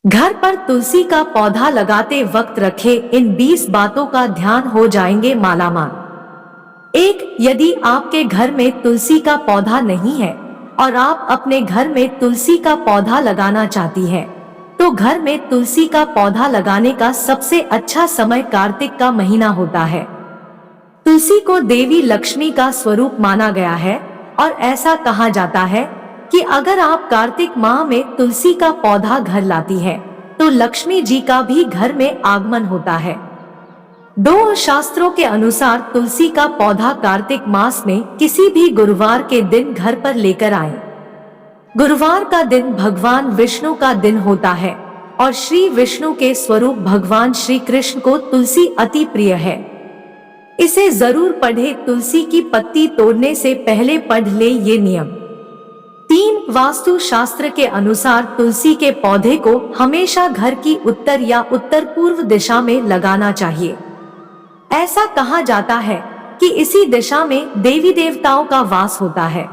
घर पर तुलसी का पौधा लगाते वक्त रखे इन 20 बातों का ध्यान, हो जाएंगे मालामाल। 1. यदि आपके घर में तुलसी का पौधा नहीं है और आप अपने घर में तुलसी का पौधा लगाना चाहती हैं, तो घर में तुलसी का पौधा लगाने का सबसे अच्छा समय कार्तिक का महीना होता है। तुलसी को देवी लक्ष्मी का स्वरूप माना गया है और ऐसा कहा जाता है कि अगर आप कार्तिक माह में तुलसी का पौधा घर लाती है तो लक्ष्मी जी का भी घर में आगमन होता है। 2. शास्त्रों के अनुसार तुलसी का पौधा कार्तिक मास में किसी भी गुरुवार के दिन घर पर लेकर आएं। गुरुवार का दिन भगवान विष्णु का दिन होता है और श्री विष्णु के स्वरूप भगवान श्री कृष्ण को तुलसी अति प्रिय है। इसे जरूर पढ़े। तुलसी की पत्ती तोड़ने से पहले पढ़ ले ये नियम। 3. वास्तु शास्त्र के अनुसार तुलसी के पौधे को हमेशा घर की उत्तर या उत्तर पूर्व दिशा में लगाना चाहिए। ऐसा कहा जाता है कि इसी दिशा में देवी देवताओं का वास होता है।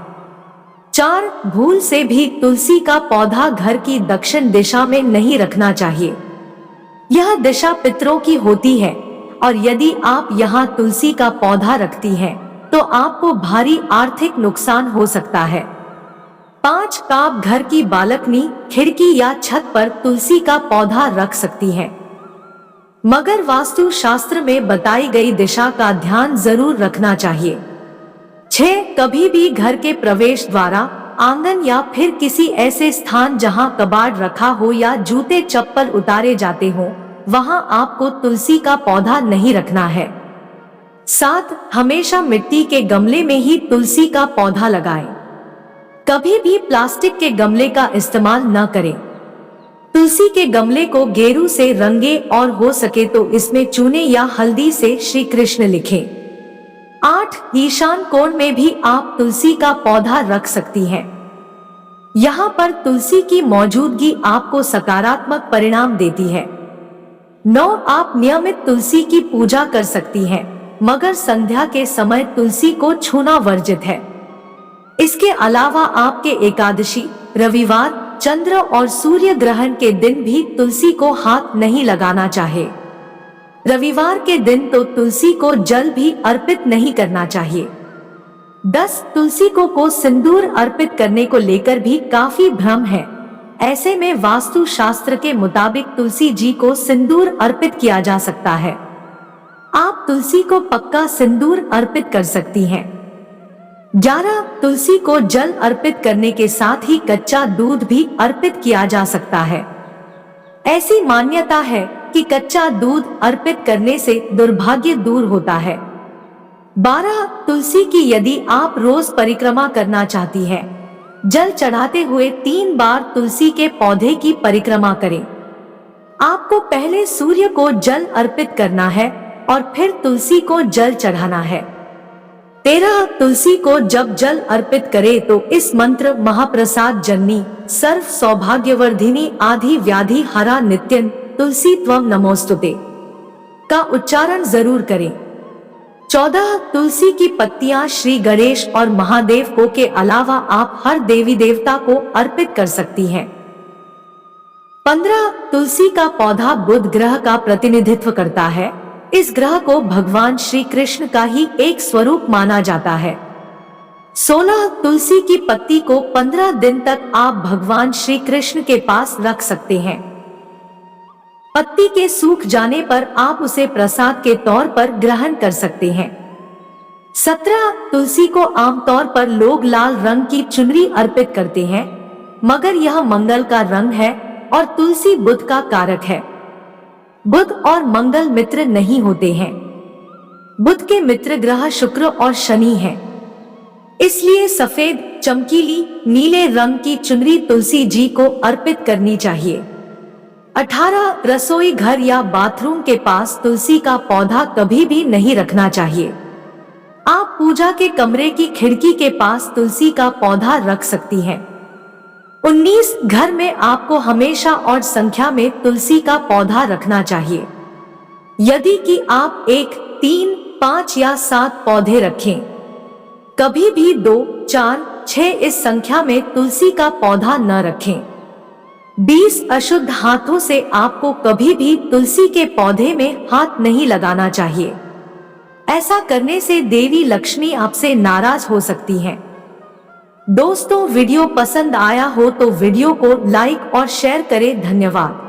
4. भूल से भी तुलसी का पौधा घर की दक्षिण दिशा में नहीं रखना चाहिए। यह दिशा पितरों की होती है और यदि आप यहाँ तुलसी का पौधा रखती हैं, तो आपको भारी आर्थिक नुकसान हो सकता है। 5. आप घर की बालकनी, खिड़की या छत पर तुलसी का पौधा रख सकती हैं, मगर वास्तु शास्त्र में बताई गई दिशा का ध्यान जरूर रखना चाहिए। 6. कभी भी घर के प्रवेश द्वारा, आंगन या फिर किसी ऐसे स्थान जहां कबाड़ रखा हो या जूते चप्पल उतारे जाते हो, वहां आपको तुलसी का पौधा नहीं रखना है। 7. हमेशा मिट्टी के गमले में ही तुलसी का पौधा लगाएं। कभी भी प्लास्टिक के गमले का इस्तेमाल न करें। तुलसी के गमले को गेरू से रंगे और हो सके तो इसमें चूने या हल्दी से श्री कृष्ण लिखें। 8. ईशान कोण में भी आप तुलसी का पौधा रख सकती हैं। यहाँ पर तुलसी की मौजूदगी आपको सकारात्मक परिणाम देती है। 9. आप नियमित तुलसी की पूजा कर सकती हैं, मगर संध्या के समय तुलसी को छूना वर्जित है। इसके अलावा आपके एकादशी, रविवार, चंद्र और सूर्य ग्रहण के दिन भी तुलसी को हाथ नहीं लगाना चाहिए। रविवार के दिन तो तुलसी को जल भी अर्पित नहीं करना चाहिए। 10. तुलसी को सिंदूर अर्पित करने को लेकर भी काफी भ्रम है। ऐसे में वास्तु शास्त्र के मुताबिक तुलसी जी को सिंदूर अर्पित किया जा सकता है। आप तुलसी को पक्का सिंदूर अर्पित कर सकती हैं। 11. तुलसी को जल अर्पित करने के साथ ही कच्चा दूध भी अर्पित किया जा सकता है। ऐसी मान्यता है कि कच्चा दूध अर्पित करने से दुर्भाग्य दूर होता है। 12. तुलसी की यदि आप रोज परिक्रमा करना चाहती हैं, जल चढ़ाते हुए 3 बार तुलसी के पौधे की परिक्रमा करें। आपको पहले सूर्य को जल अर्पित करना है और फिर तुलसी को जल चढ़ाना है। 13. तुलसी को जब जल अर्पित करे तो इस मंत्र महाप्रसाद जननी सर्व सौभाग्यवर्धिनी आदि व्याधि हरा नित्यं तुलसी त्वं नमोस्तुते का उच्चारण जरूर करें। 14. तुलसी की पत्तियां श्री गणेश और महादेव को के अलावा आप हर देवी देवता को अर्पित कर सकती हैं। 15. तुलसी का पौधा बुध ग्रह का प्रतिनिधित्व करता है। इस ग्रह को भगवान श्री कृष्ण का ही एक स्वरूप माना जाता है। 16. तुलसी की पत्ती को 15 दिन तक आप भगवान श्री कृष्ण के पास रख सकते हैं। पत्ती के सूख जाने पर आप उसे प्रसाद के तौर पर ग्रहण कर सकते हैं। 17. तुलसी को आमतौर पर लोग लाल रंग की चुनरी अर्पित करते हैं, मगर यह मंगल का रंग है और तुलसी बुध का कारक है। बुध और मंगल मित्र नहीं होते हैं। बुध के मित्र ग्रह शुक्र और शनि हैं। इसलिए सफेद, चमकीली, नीले रंग की चुनरी तुलसी जी को अर्पित करनी चाहिए। 18. रसोई घर या बाथरूम के पास तुलसी का पौधा कभी भी नहीं रखना चाहिए। आप पूजा के कमरे की खिड़की के पास तुलसी का पौधा रख सकती हैं। 19. घर में आपको हमेशा और संख्या में तुलसी का पौधा रखना चाहिए। यदि कि आप 1, 3, 5 या 7 पौधे रखें, कभी भी 2, 4, 6 इस संख्या में तुलसी का पौधा न रखें। 20 अशुद्ध हाथों से आपको कभी भी तुलसी के पौधे में हाथ नहीं लगाना चाहिए। ऐसा करने से देवी लक्ष्मी आपसे नाराज हो सकती हैं। दोस्तों, वीडियो पसंद आया हो तो वीडियो को लाइक और शेयर करें। धन्यवाद।